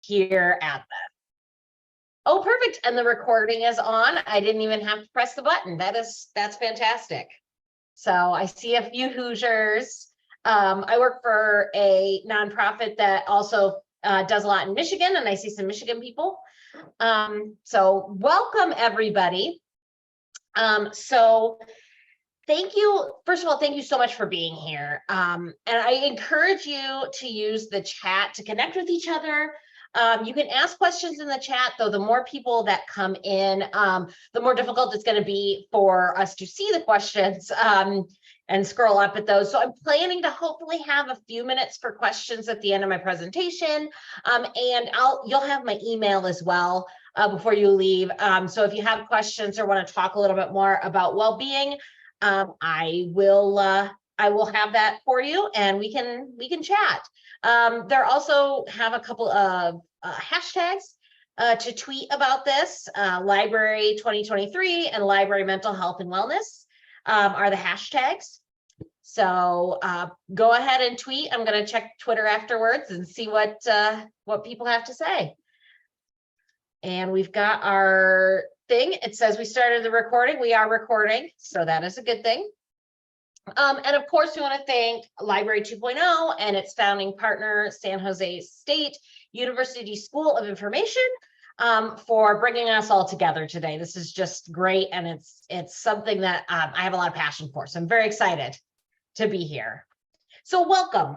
here at this. Oh, perfect. And the recording is on. I didn't even have to press the button. That's fantastic. So I see a few Hoosiers. I work for a nonprofit that also does a lot in Michigan, and I see some Michigan people. So welcome everybody. So thank you. First of all, thank you so much for being here. And I encourage you to use the chat to connect with each other. You can ask questions in the chat, though the more people that come in, the more difficult it's going to be for us to see the questions and scroll up at those. So I'm planning to hopefully have a few minutes for questions at the end of my presentation. And you'll have my email as well before you leave. So if you have questions or want to talk a little bit more about well-being, I will have that for you, and we can chat. There also have a couple of hashtags to tweet about this. Library 2023 and Library Mental Health and Wellness are the hashtags. So go ahead and tweet. I'm going to check Twitter afterwards and see what people have to say. And we've got our thing. It says we started the recording. We are recording, so that is a good thing. And of course, we want to thank Library 2.0 and its founding partner, San Jose State University School of Information, for bringing us all together today. This is just great, and it's something that I have a lot of passion for. So I'm very excited to be here. So welcome.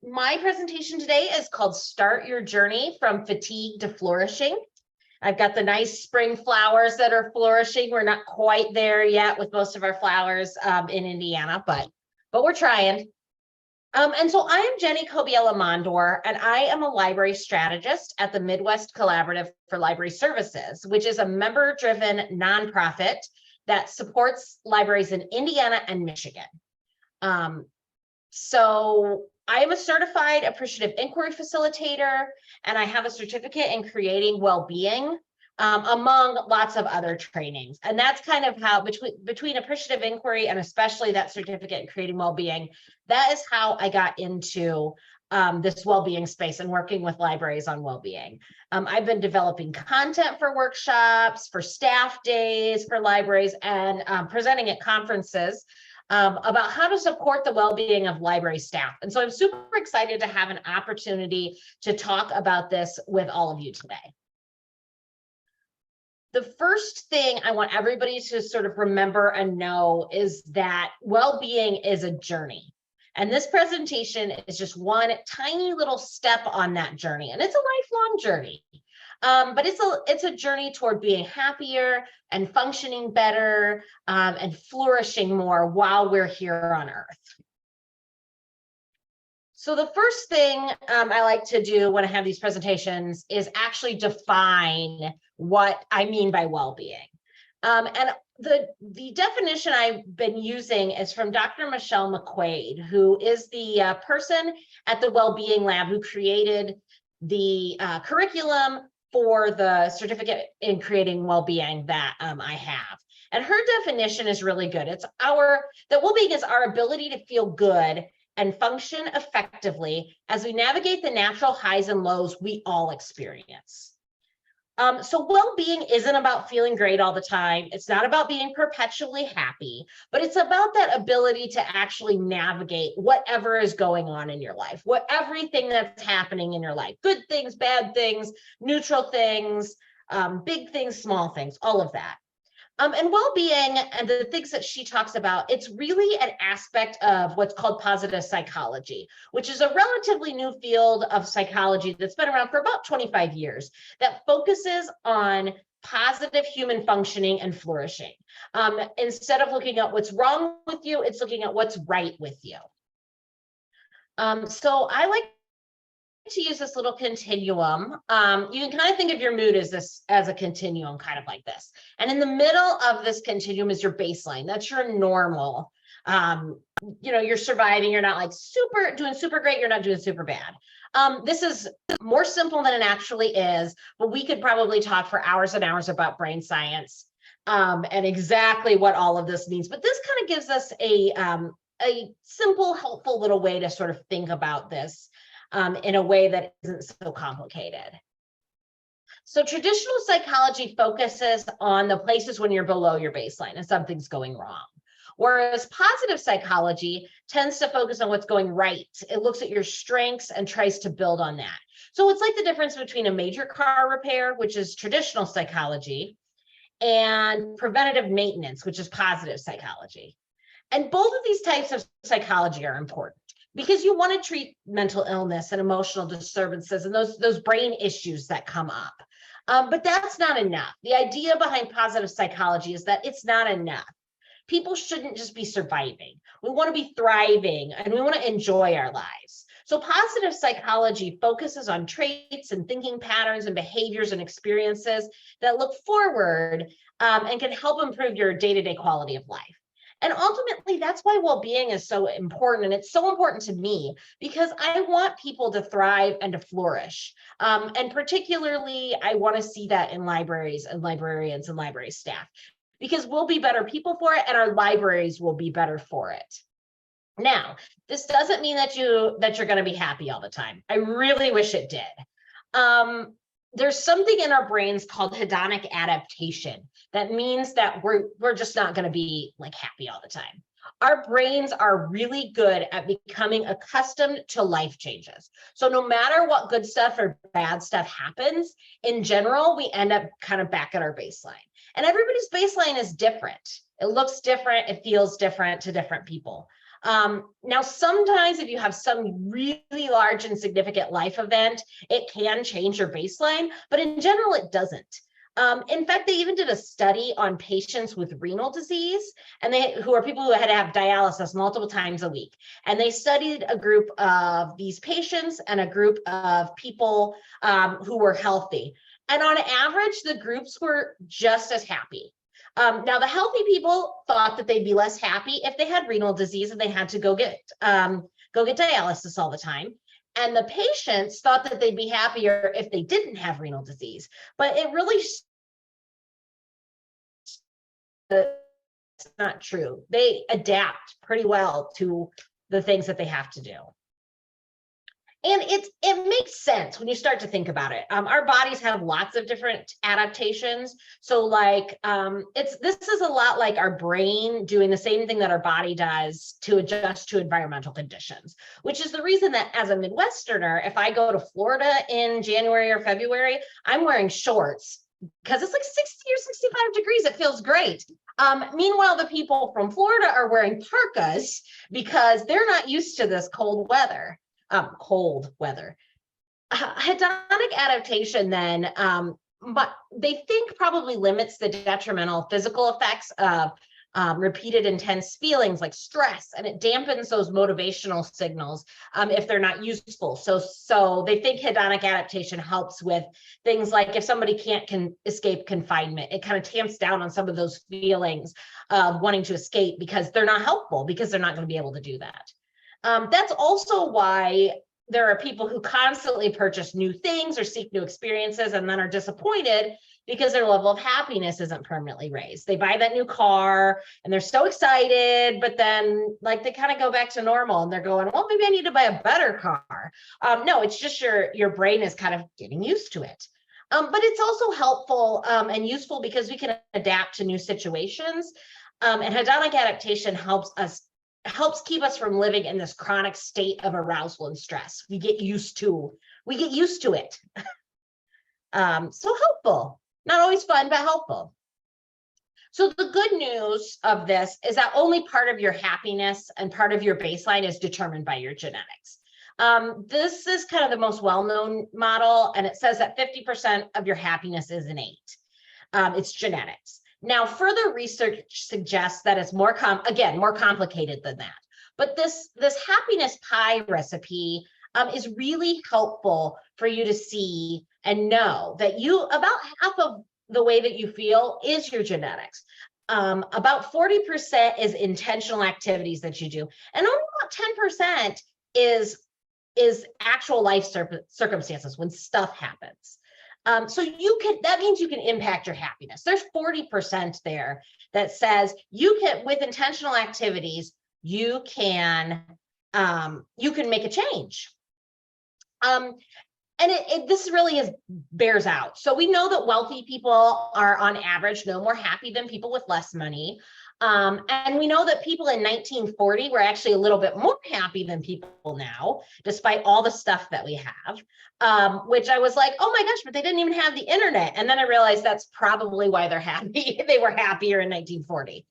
My presentation today is called Start Your Journey from Fatigue to Flourishing. I've got the nice spring flowers that are flourishing. We're not quite there yet with most of our flowers in Indiana, but we're trying. And so I am Jenny Kobiela-Mondor, and I am a library strategist at the Midwest Collaborative for Library Services, which is a member-driven nonprofit that supports libraries in Indiana and Michigan. So I am a certified appreciative inquiry facilitator, and I have a certificate in creating well-being, among lots of other trainings. And that's kind of how between appreciative inquiry and especially that certificate in creating well-being, that is how I got into this well-being space and working with libraries on well-being. I've been developing content for workshops, for staff days, for libraries, and presenting at conferences about how to support the well-being of library staff. And so I'm super excited to have an opportunity to talk about this with all of you today. The first thing I want everybody to sort of remember and know is that well-being is a journey. And this presentation is just one tiny little step on that journey. And it's a lifelong journey. But it's a journey toward being happier and functioning better and flourishing more while we're here on Earth. So the first thing I like to do when I have these presentations is actually define what I mean by well-being. And the definition I've been using is from Dr. Michelle McQuaid, who is the person at the Wellbeing Lab who created the curriculum for the certificate in creating well-being that I have. And her definition is really good. That well-being is our ability to feel good and function effectively as we navigate the natural highs and lows we all experience. So well-being isn't about feeling great all the time. It's not about being perpetually happy, but it's about that ability to actually navigate whatever is going on in your life, everything that's happening in your life, good things, bad things, neutral things, big things, small things, all of that. And well-being and the things that she talks about, it's really an aspect of what's called positive psychology, which is a relatively new field of psychology that's been around for about 25 years that focuses on positive human functioning and flourishing. Instead of looking at what's wrong with you, it's looking at what's right with you. So I like to use this little continuum. You can kind of think of your mood as a continuum, kind of like this. And in the middle of this continuum is your baseline. That's your normal. You're surviving. You're not like doing super great. You're not doing super bad. This is more simple than it actually is, but we could probably talk for hours and hours about brain science and exactly what all of this means. But this kind of gives us a simple, helpful little way to sort of think about this. in a way that isn't so complicated. So traditional psychology focuses on the places when you're below your baseline and something's going wrong. Whereas positive psychology tends to focus on what's going right. It looks at your strengths and tries to build on that. So it's like the difference between a major car repair, which is traditional psychology, and preventative maintenance, which is positive psychology. And both of these types of psychology are important because you want to treat mental illness and emotional disturbances and those brain issues that come up. But that's not enough. The idea behind positive psychology is that it's not enough. People shouldn't just be surviving. We want to be thriving and we want to enjoy our lives. So positive psychology focuses on traits and thinking patterns and behaviors and experiences that look forward and can help improve your day-to-day quality of life. And ultimately, that's why well-being is so important. And it's so important to me because I want people to thrive and to flourish. And particularly, I want to see that in libraries and librarians and library staff, because we'll be better people for it and our libraries will be better for it. Now, this doesn't mean that you're going to be happy all the time. I really wish it did. There's something in our brains called hedonic adaptation. That means that we're just not going to be like happy all the time. Our brains are really good at becoming accustomed to life changes. So no matter what good stuff or bad stuff happens, in general, we end up kind of back at our baseline. And everybody's baseline is different. It looks different. It feels different to different people. Now, sometimes if you have some really large and significant life event, it can change your baseline, but in general, it doesn't. In fact, they even did a study on patients with renal disease, and who are people who had to have dialysis multiple times a week. And they studied a group of these patients and a group of people who were healthy. And on average, the groups were just as happy. Now, the healthy people thought that they'd be less happy if they had renal disease and they had to go get dialysis all the time. And the patients thought that they'd be happier if they didn't have renal disease. But it really it's not true. They adapt pretty well to the things that they have to do. And it makes sense when you start to think about it. Our bodies have lots of different adaptations. So like this is a lot like our brain doing the same thing that our body does to adjust to environmental conditions, which is the reason that as a Midwesterner, if I go to Florida in January or February, I'm wearing shorts because it's like 60 or 65 degrees. It feels great. Meanwhile, the people from Florida are wearing parkas because they're not used to this cold weather. Hedonic adaptation then, but they think probably limits the detrimental physical effects of repeated intense feelings like stress, and it dampens those motivational signals if they're not useful. So they think hedonic adaptation helps with things like if somebody can't escape confinement, it kind of tamps down on some of those feelings of wanting to escape because they're not helpful, because they're not going to be able to do that. That's also why there are people who constantly purchase new things or seek new experiences and then are disappointed because their level of happiness isn't permanently raised. They buy that new car and they're so excited, but then like they kind of go back to normal and they're going, well, maybe I need to buy a better car. No, it's just your brain is kind of getting used to it. But it's also helpful and useful because we can adapt to new situations. And hedonic adaptation helps keep us from living in this chronic state of arousal and stress. We get used to it. So helpful, not always fun, but helpful. So the good news of this is that only part of your happiness and part of your baseline is determined by your genetics. This is kind of the most well-known model, and it says that 50% of your happiness is innate. It's genetics. Now, further research suggests that it's more complicated than that. But this happiness pie recipe is really helpful for you to see and know that about half of the way that you feel is your genetics. About 40% is intentional activities that you do, and only about 10% is actual life circumstances when stuff happens. So that means you can impact your happiness. There's 40% there that says you can, with intentional activities, you can make a change. And this really bears out. So we know that wealthy people are on average no more happy than people with less money. And we know that people in 1940 were actually a little bit more happy than people now, despite all the stuff that we have, which I was like, oh my gosh, but they didn't even have the internet. And then I realized that's probably why they're happy. They were happier in 1940.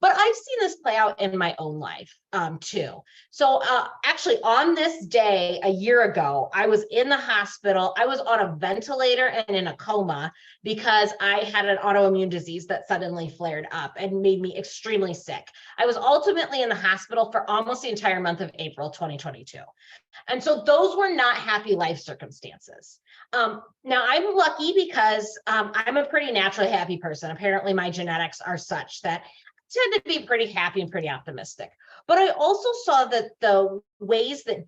But I've seen this play out in my own life too. So actually on this day a year ago, I was in the hospital. I was on a ventilator and in a coma because I had an autoimmune disease that suddenly flared up and made me extremely sick. I was ultimately in the hospital for almost the entire month of April 2022. And so those were not happy life circumstances. Now I'm lucky because I'm a pretty naturally happy person. Apparently my genetics are such that I tend to be pretty happy and pretty optimistic. But I also saw that the ways that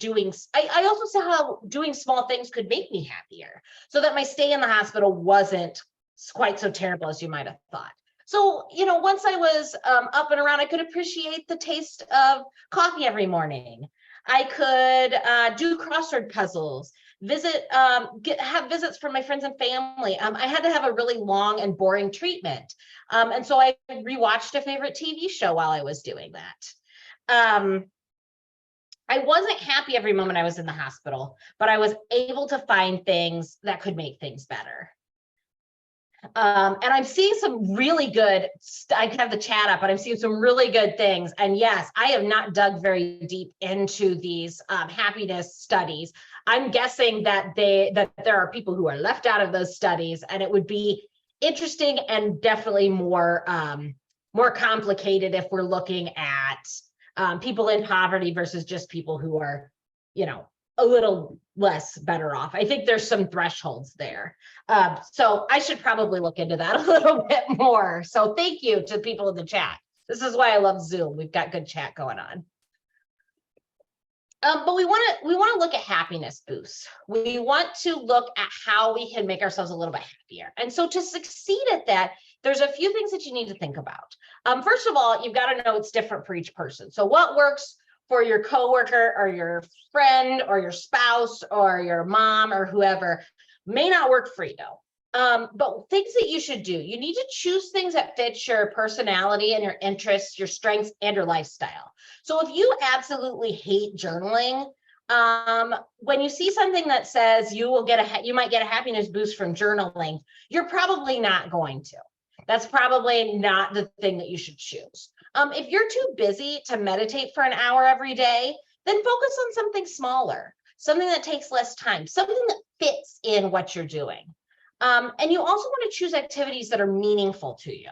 I also saw how doing small things could make me happier, so that my stay in the hospital wasn't quite so terrible as you might have thought. So, once I was up and around, I could appreciate the taste of coffee every morning. I could do crossword puzzles, have visits from my friends and family. I had to have a really long and boring treatment. And so I rewatched a favorite TV show while I was doing that. I wasn't happy every moment I was in the hospital, but I was able to find things that could make things better. And I'm seeing some really good, I can have the chat up, but I'm seeing some really good things. And yes, I have not dug very deep into these happiness studies. I'm guessing that there are people who are left out of those studies, and it would be interesting and definitely more complicated if we're looking at people in poverty versus just people who are, a little less better off. I think there's some thresholds there. So I should probably look into that a little bit more. So thank you to people in the chat. This is why I love Zoom. We've got good chat going on. But we want to look at happiness boosts. We want to look at how we can make ourselves a little bit happier. And so to succeed at that, there's a few things that you need to think about. First of all, you've got to know it's different for each person. So what works for your coworker or your friend or your spouse or your mom or whoever may not work for you. But things that you should do, you need to choose things that fit your personality and your interests, your strengths, and your lifestyle. So if you absolutely hate journaling, when you see something that says you might get a happiness boost from journaling, you're probably not going to. That's probably not the thing that you should choose. If you're too busy to meditate for an hour every day, then focus on something smaller, something that takes less time, something that fits in what you're doing. And you also want to choose activities that are meaningful to you,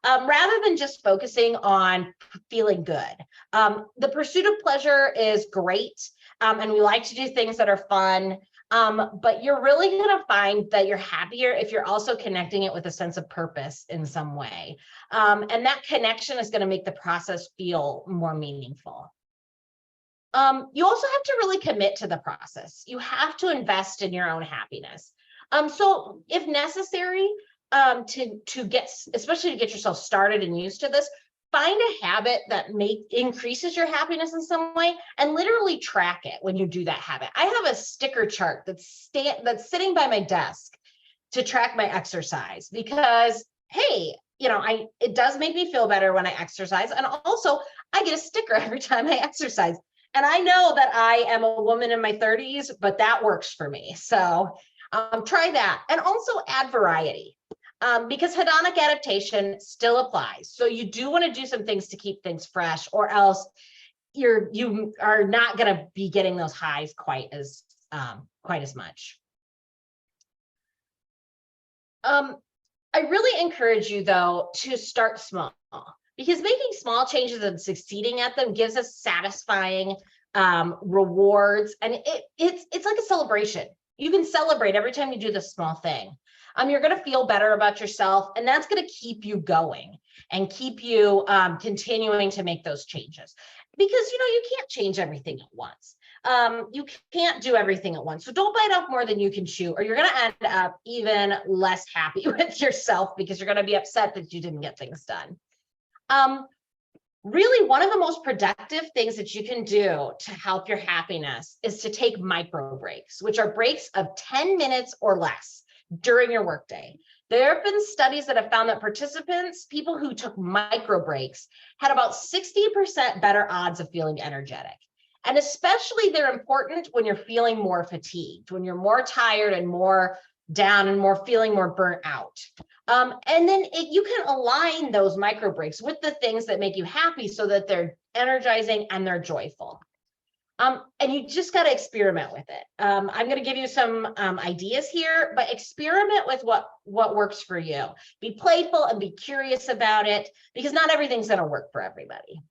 rather than just focusing on feeling good. The pursuit of pleasure is great, and we like to do things that are fun. But you're really going to find that you're happier if you're also connecting it with a sense of purpose in some way. And that connection is going to make the process feel more meaningful. You also have to really commit to the process. You have to invest in your own happiness. So if necessary, especially to get yourself started and used to this, find a habit that increases your happiness in some way and literally track it when you do that habit. I have a sticker chart that's sitting by my desk to track my exercise because, hey, it does make me feel better when I exercise. And also I get a sticker every time I exercise. And I know that I am a woman in my 30s, but that works for me. So try that. And also add variety. Because hedonic adaptation still applies. So you do want to do some things to keep things fresh, or else you are not going to be getting those highs quite as much. I really encourage you, though, to start small, because making small changes and succeeding at them gives us satisfying rewards, and it's like a celebration. You can celebrate every time you do this small thing. You're going to feel better about yourself, and that's going to keep you going and keep you continuing to make those changes, because you can't change everything at once. You can't do everything at once. So don't bite off more than you can chew, or you're going to end up even less happy with yourself because you're going to be upset that you didn't get things done. Really, one of the most productive things that you can do to help your happiness is to take micro breaks, which are breaks of 10 minutes or less during your workday. There have been studies that have found that participants, people who took micro breaks, had about 60% better odds of feeling energetic. And especially they're important when you're feeling more fatigued, when you're more tired and more down and more feeling more burnt out. And then you can align those micro breaks with the things that make you happy so that they're energizing and they're joyful. And you just got to experiment with it. I'm going to give you some ideas here, but experiment with what works for you. Be playful and be curious about it, because not everything's going to work for everybody.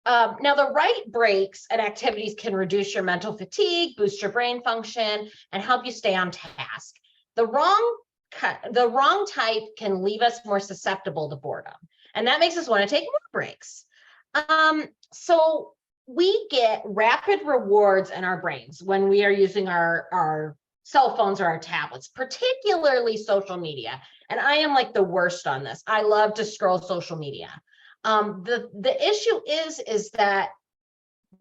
Now, the right breaks and activities can reduce your mental fatigue, boost your brain function, and help you stay on task. The wrong type can leave us more susceptible to boredom, and that makes us want to take more breaks. So we get rapid rewards in our brains when we are using our cell phones or our tablets, particularly social media. And I am like the worst on this. I love to scroll social media. The issue is that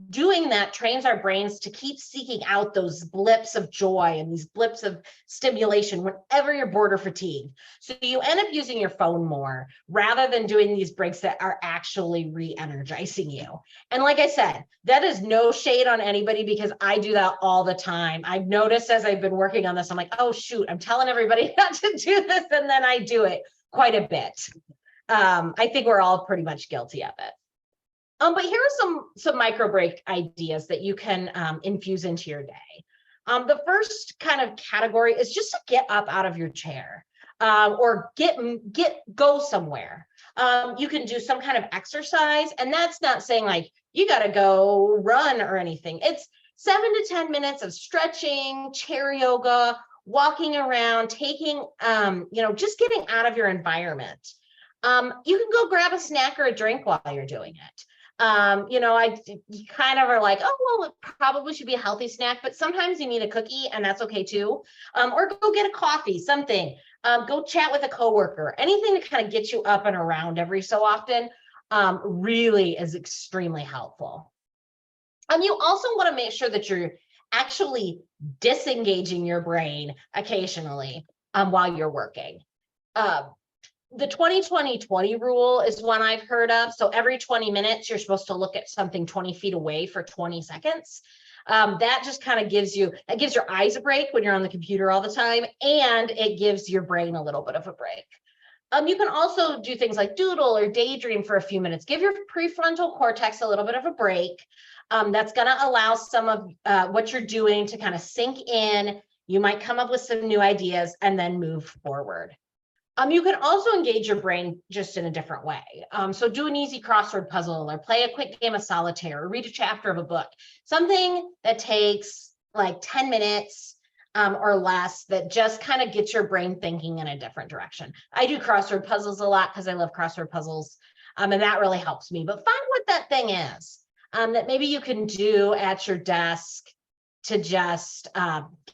doing that trains our brains to keep seeking out those blips of joy and these blips of stimulation whenever you're bored or fatigued. So you end up using your phone more rather than doing these breaks that are actually re-energizing you. And like I said, that is no shade on anybody, because I do that all the time. I've noticed as I've been working on this, I'm like, oh shoot, I'm telling everybody not to do this, and then I do it quite a bit. I think we're all pretty much guilty of it. But here are some micro break ideas that you can infuse into your day. The first kind of category is just to get up out of your chair or go somewhere. You can do some kind of exercise, and that's not saying like you got to go run or anything. It's 7 to 10 minutes of stretching, chair yoga, walking around, taking, just getting out of your environment. You can go grab a snack or a drink while you're doing it. You kind of are like, oh, well, it probably should be a healthy snack, but sometimes you need a cookie, and that's okay too. Or go get a coffee, something. Go chat with a coworker. Anything to kind of get you up and around every so often really is extremely helpful. You also want to make sure that you're actually disengaging your brain occasionally while you're working. The 20-20-20 rule is one I've heard of. So every 20 minutes, you're supposed to look at something 20 feet away for 20 seconds. That just kind of gives your eyes a break when you're on the computer all the time, and it gives your brain a little bit of a break. You can also do things like doodle or daydream for a few minutes. Give your prefrontal cortex a little bit of a break. That's going to allow some of what you're doing to kind of sink in. You might come up with some new ideas and then move forward. You can also engage your brain just in a different way. So do an easy crossword puzzle, or play a quick game of solitaire, or read a chapter of a book, something that takes like 10 minutes or less, that just kind of gets your brain thinking in a different direction. I do crossword puzzles a lot because I love crossword puzzles, and that really helps me. But find what that thing is that maybe you can do at your desk to just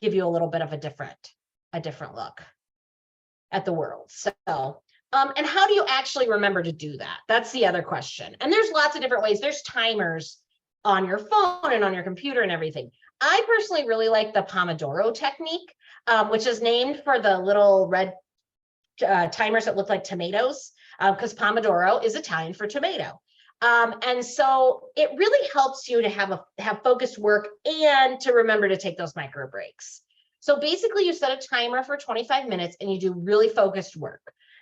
give you a little bit of a different look at the world. So, and how do you actually remember to do that? That's the other question. And there's lots of different ways. There's timers on your phone and on your computer and everything. I personally really like the Pomodoro technique, which is named for the little red timers that look like tomatoes, because Pomodoro is Italian for tomato. And so it really helps you to have focused work and to remember to take those micro breaks. So basically you set a timer for 25 minutes and you do really focused work.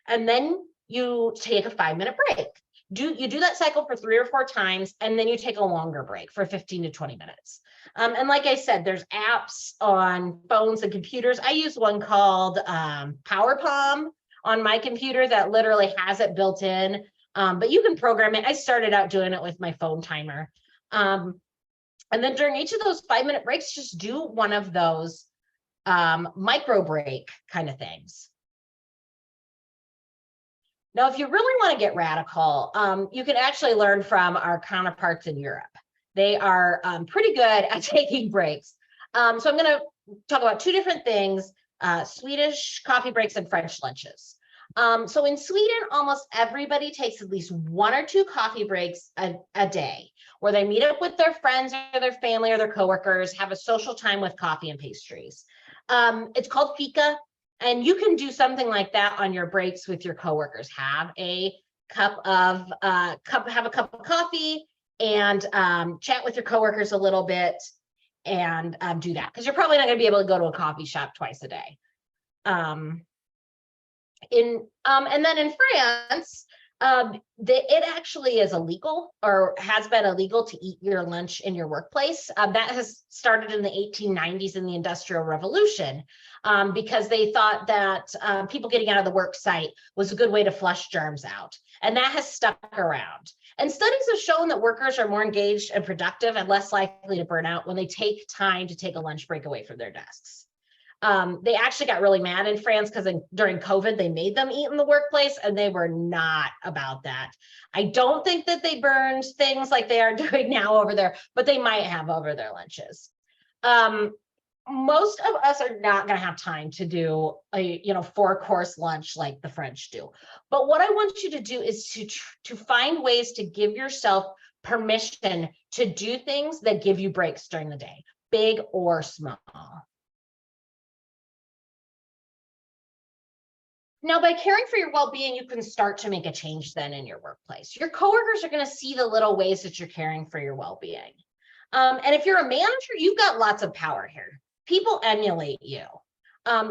And then you take a 5-minute break. You do that cycle for 3 or 4 times, and then you take a longer break for 15 to 20 minutes. And like I said, there's apps on phones and computers. I use one called PowerPalm on my computer that literally has it built in, but you can program it. I started out doing it with my phone timer. And then during each of those 5-minute breaks, just do one of those micro break kind of things. Now, if you really want to get radical, you can actually learn from our counterparts in Europe. They are pretty good at taking breaks. So I'm going to talk about 2 different things, Swedish coffee breaks and French lunches. So in Sweden, almost everybody takes at least 1 or 2 coffee breaks a day, where they meet up with their friends or their family or their coworkers, have a social time with coffee and pastries. It's called fika, and you can do something like that on your breaks with your coworkers. Have a cup of coffee and chat with your coworkers a little bit, and do that, because you're probably not going to be able to go to a coffee shop twice a day. And then in France, it actually is illegal, or has been illegal, to eat your lunch in your workplace. That has started in the 1890s in the Industrial Revolution, because they thought that people getting out of the work site was a good way to flush germs out. And that has stuck around. And studies have shown that workers are more engaged and productive and less likely to burn out when they take time to take a lunch break away from their desks. They actually got really mad in France because during COVID, they made them eat in the workplace, and they were not about that. I don't think that they burned things like they are doing now over there, but they might have over their lunches. Most of us are not going to have time to do a 4-course lunch like the French do. But what I want you to do is to find ways to give yourself permission to do things that give you breaks during the day, big or small. Now, by caring for your well-being, you can start to make a change then in your workplace. Your coworkers are going to see the little ways that you're caring for your well-being. And if you're a manager, you've got lots of power here. People emulate you.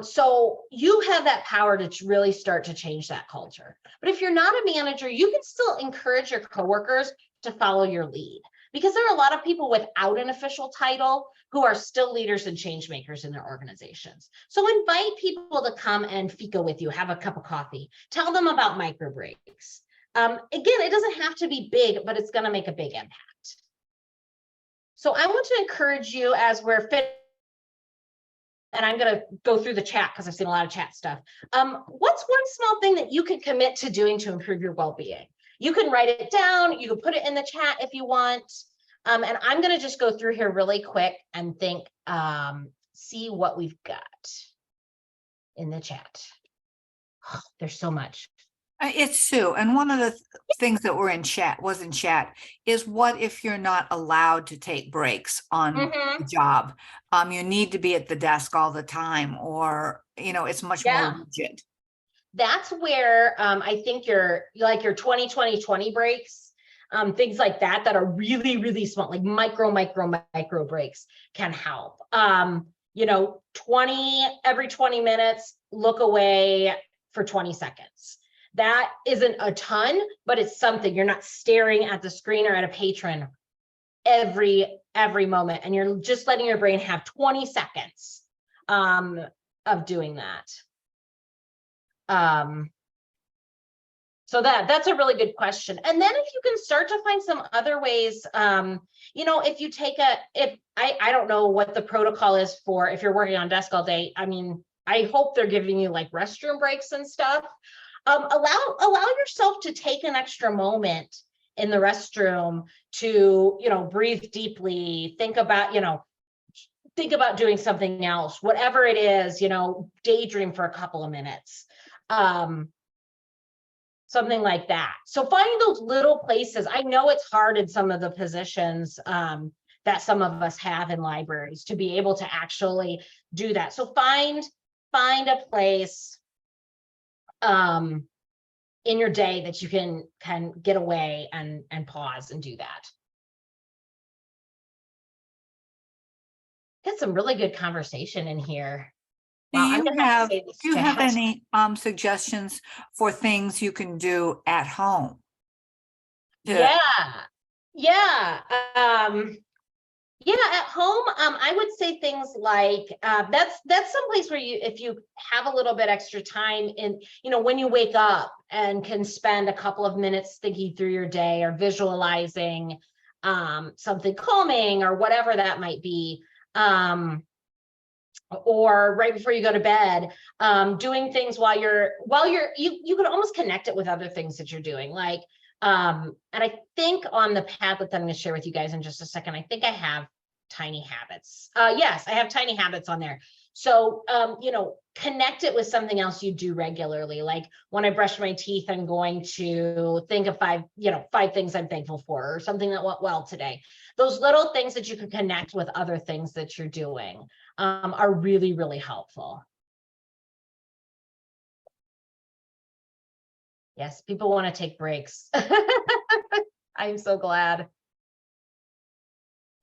So you have that power to really start to change that culture. But if you're not a manager, you can still encourage your coworkers to follow your lead, because there are a lot of people without an official title who are still leaders and change makers in their organizations. So invite people to come and fika with you, have a cup of coffee, tell them about micro breaks. Again, it doesn't have to be big, but it's going to make a big impact. So I want to encourage you, as we're fit, and I'm going to go through the chat because I've seen a lot of chat stuff. What's one small thing that you can commit to doing to improve your well-being? You can write it down. You can put it in the chat if you want. And I'm going to just go through here really quick and think, see what we've got in the chat. Oh, there's so much. It's Sue. And one of the things that were in chat is, what if you're not allowed to take breaks on the job? You need to be at the desk all the time, or, it's much more rigid. That's where I think your 20-20-20 breaks, things like that are really, really small, like micro breaks can help. 20 minutes, look away for 20 seconds. That isn't a ton, but it's something. You're not staring at the screen or at a patron every moment, and you're just letting your brain have 20 seconds of doing that. So that's a really good question. And then if you can start to find some other ways, if you take I don't know what the protocol is for if you're working on desk all day. I mean, I hope they're giving you like restroom breaks and stuff. Allow yourself to take an extra moment in the restroom to, breathe deeply, think about doing something else, whatever it is, daydream for a couple of minutes. Something like that. So find those little places. I know it's hard in some of the positions that some of us have in libraries to be able to actually do that. So find a place in your day that you can get away and pause and do that. Got some really good conversation in here. Do you have any suggestions for things you can do at home? Yeah. At home, I would say things like that's someplace where if you have a little bit extra time in, when you wake up and can spend a couple of minutes thinking through your day or visualizing something calming or whatever that might be. Or right before you go to bed, doing things while you could almost connect it with other things that you're doing. Like, and I think on the Padlet that I'm going to share with you guys in just a second, I think I have tiny habits. Yes, I have tiny habits on there. So, connect it with something else you do regularly. Like when I brush my teeth, I'm going to think of five things I'm thankful for, or something that went well today. Those little things that you can connect with other things that you're doing are really, really helpful. Yes, people want to take breaks. I'm so glad.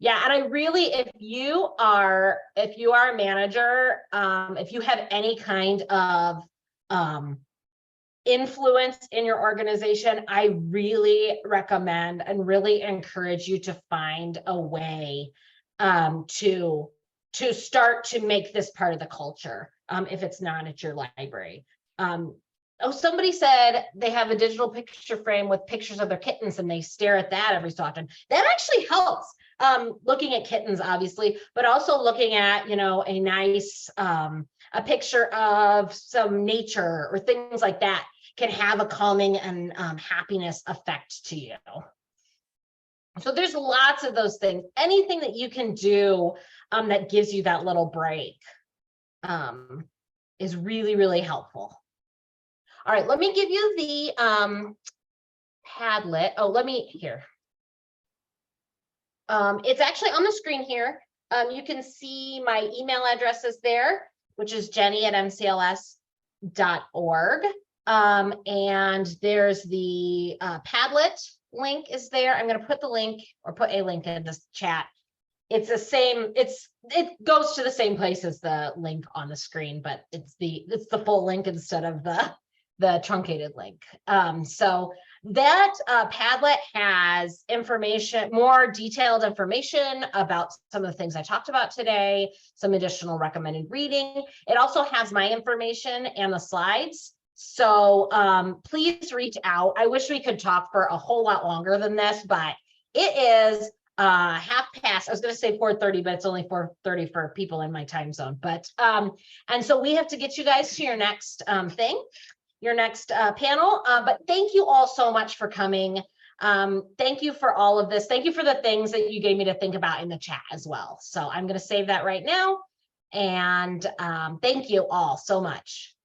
Yeah, and I really, if you are a manager, if you have any kind of influence in your organization, I really recommend and really encourage you to find a way to start to make this part of the culture, if it's not at your library. Somebody said they have a digital picture frame with pictures of their kittens and they stare at that every so often. That actually helps. Looking at kittens, obviously, but also looking at, a nice, a picture of some nature or things like that can have a calming and happiness effect to you. So there's lots of those things. Anything that you can do that gives you that little break is really, really helpful. All right, let me give you the Padlet. Oh, here. It's actually on the screen here. You can see my email addresses there, which is jenny@mcls.org. And there's the Padlet link is there. I'm going to put the link or put a link in this chat. It's the same. It goes to the same place as the link on the screen, but it's the full link instead of the truncated link. So that Padlet has information, more detailed information about some of the things I talked about today, some additional recommended reading. It also has my information and the slides. So please reach out. I wish we could talk for a whole lot longer than this, but it is 1/2 past. I was going to say 4:30, but it's only 4:30 for people in my time zone. But and so we have to get you guys to your next thing. Your next panel. But thank you all so much for coming. Thank you for all of this. Thank you for the things that you gave me to think about in the chat as well. So I'm going to save that right now. And thank you all so much.